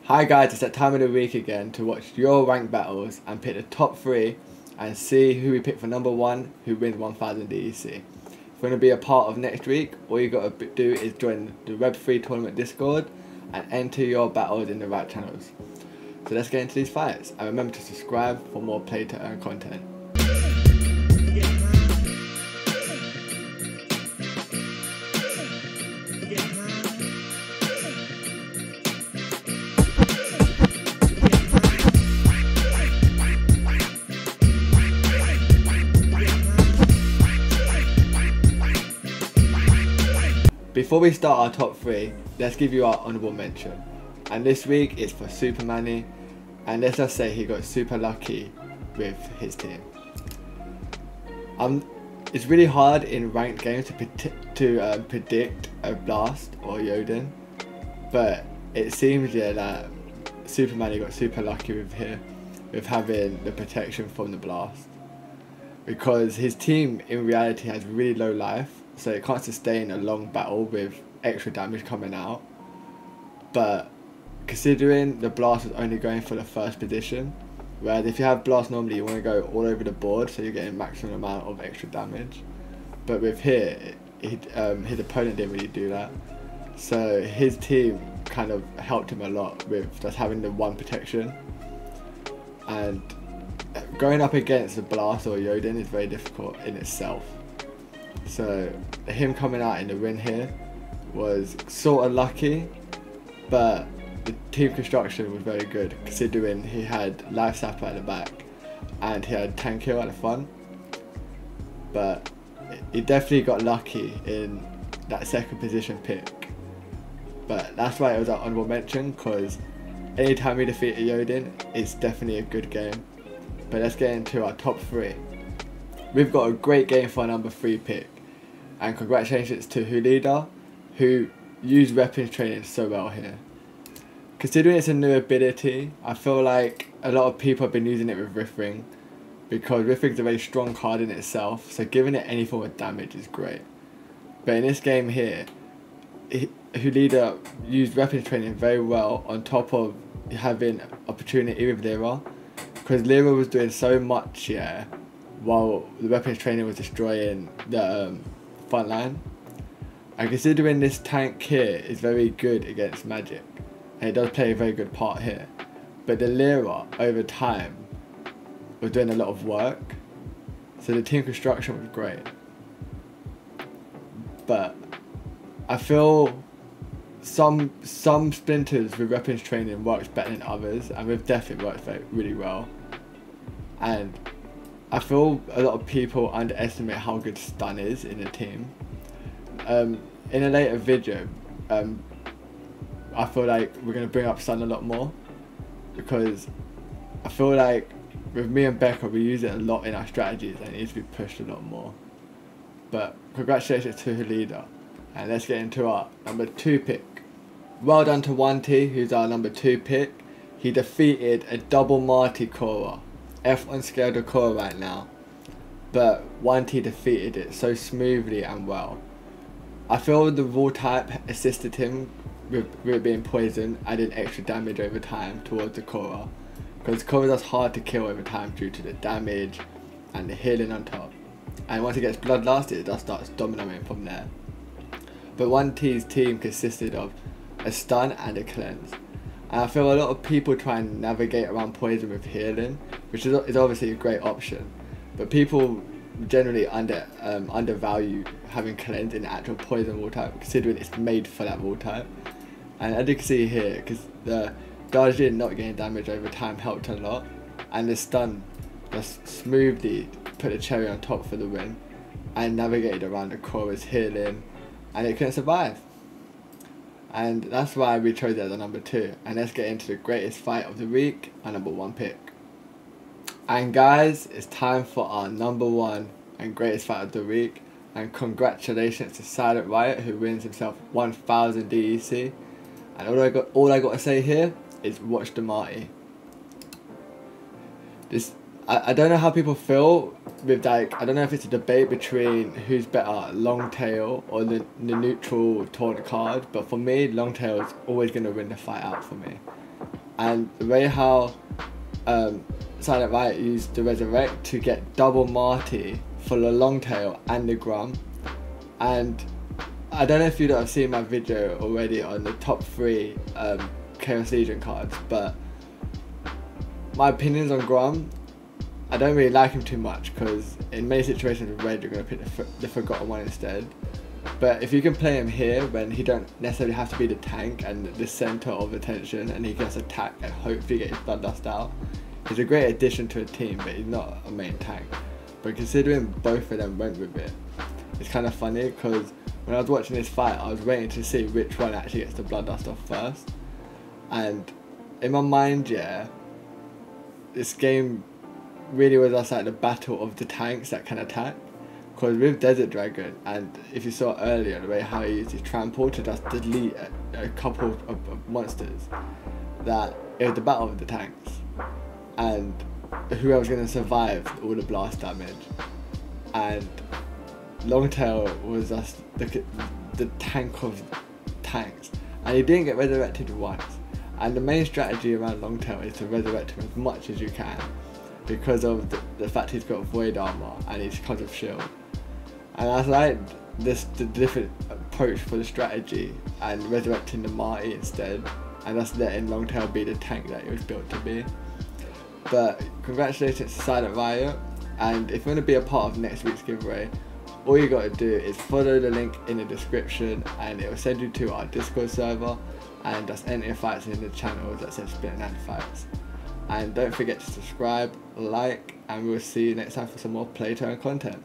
Hi guys, it's that time of the week again to watch your rank battles and pick the top 3 and see who we pick for number 1 who wins 1000 DEC. If you want to be a part of next week, all you got to do is join the Web3 tournament Discord and enter your battles in the right channels. So let's get into these fights, and remember to subscribe for more play to earn content. Before we start our top 3, let's give you our honourable mention. And this week it's for Super Manny, and let's just say he got super lucky with his team. It's really hard in ranked games to predict a Blast or Yoden, but it seems that Super Manny got super lucky with having the protection from the Blast, because his team in reality has really low life, so it can't sustain a long battle with extra damage coming out. But considering the Blast is only going for the first position, whereas if you have Blast normally you want to go all over the board so you're getting maximum amount of extra damage, but with here his opponent didn't really do that, so his team kind of helped him a lot with just having the one protection. And going up against the Blast or Yoden is very difficult in itself. So him coming out in the win here was sort of lucky, but the team construction was very good considering he had Life Sapper at the back and he had Tank Hill at the front. But he definitely got lucky in that second position pick. But that's why it was an honourable mention, because anytime we defeat a Yoden, it's definitely a good game. But let's get into our top 3. We've got a great game for our number 3 pick, and congratulations to Hulida, who used weapons training so well here. Considering it's a new ability, I feel like a lot of people have been using it with Riftring, because Riftring's a very strong card in itself, so giving it any form of damage is great. But in this game here, Hulida used weapons training very well on top of having opportunity with Lyra, because Lyra was doing so much here while the weapons training was destroying the front line. And considering this tank here is very good against magic, and it does play a very good part here, but the Lyra over time was doing a lot of work, so the team construction was great. But I feel some splinters with weapons training works better than others, and with Death it works really well. And I feel a lot of people underestimate how good stun is in a team. In a later video, I feel like we're going to bring up stun a lot more, because I feel like with me and Becca we use it a lot in our strategies and it needs to be pushed a lot more. But congratulations to Hulida, and let's get into our number 2 pick. Well done to 1T, who's our number 2 pick. He defeated a double Marty Korra. F on scale to Korra right now, but 1T defeated it so smoothly and well. I feel the raw type assisted him with it being poisoned, adding extra damage over time towards the Korra, because Korra is hard to kill over time due to the damage and the healing on top, and once it gets bloodlust it just starts dominating from there. But 1T's team consisted of a stun and a cleanse, and I feel a lot of people try and navigate around poison with healing, which is obviously a great option, but people generally undervalue having cleanse in the actual poison wall type, considering it's made for that wall type. And as you can see here, because the Darjin not getting damage over time helped a lot, and the stun just smoothly put a cherry on top for the win, and navigated around the Korra's healing, and it couldn't survive. And that's why we chose it as a number 2. And let's get into the greatest fight of the week, our number 1 pick. And guys, it's time for our number 1 and greatest fight of the week. And congratulations to Silent Riot, who wins himself 1000 DEC. And all I got to say here is watch the Marty. I don't know how people feel with, like, I don't know if it's a debate between who's better, Longtail or the neutral taunt card, but for me, Longtail is always going to win the fight out for me. and the way how Silent Riot used the Resurrect to get double Marty for the Longtail and the Grum. And I don't know if you have seen my video already on the top 3 Chaos Legion cards, but my opinions on Grum, I don't really like him too much, because in many situations with red you're going to pick the Forgotten One instead. But if you can play him here when he don't necessarily have to be the tank and the centre of attention, and he can just attack and hopefully get his Bloodlust out, he's a great addition to a team, but he's not a main tank. But considering both of them went with it, it's kind of funny, because when I was watching this fight I was waiting to see which one actually gets the Bloodlust off first. And in my mind, yeah, this game really was just like the battle of the tanks that can attack. Because with Desert Dragon, and if you saw earlier the way how he used his trample to just delete a couple of monsters, that it was the battle of the tanks, and whoever was going to survive all the blast damage. And Longtail was just the tank of tanks, and he didn't get resurrected once. And the main strategy around Longtail is to resurrect him as much as you can, because of the fact he's got void armor and he's kind of shield. And I like the different approach for the strategy, and resurrecting the Marty instead, and just letting Longtail be the tank that he was built to be. But congratulations to Silent Riot, and if you want to be a part of next week's giveaway, all you got to do is follow the link in the description, and it will send you to our Discord server, and just enter your fights in the channel that says Split and Fights. And don't forget to subscribe, like, and we'll see you next time for some more Play Turn content.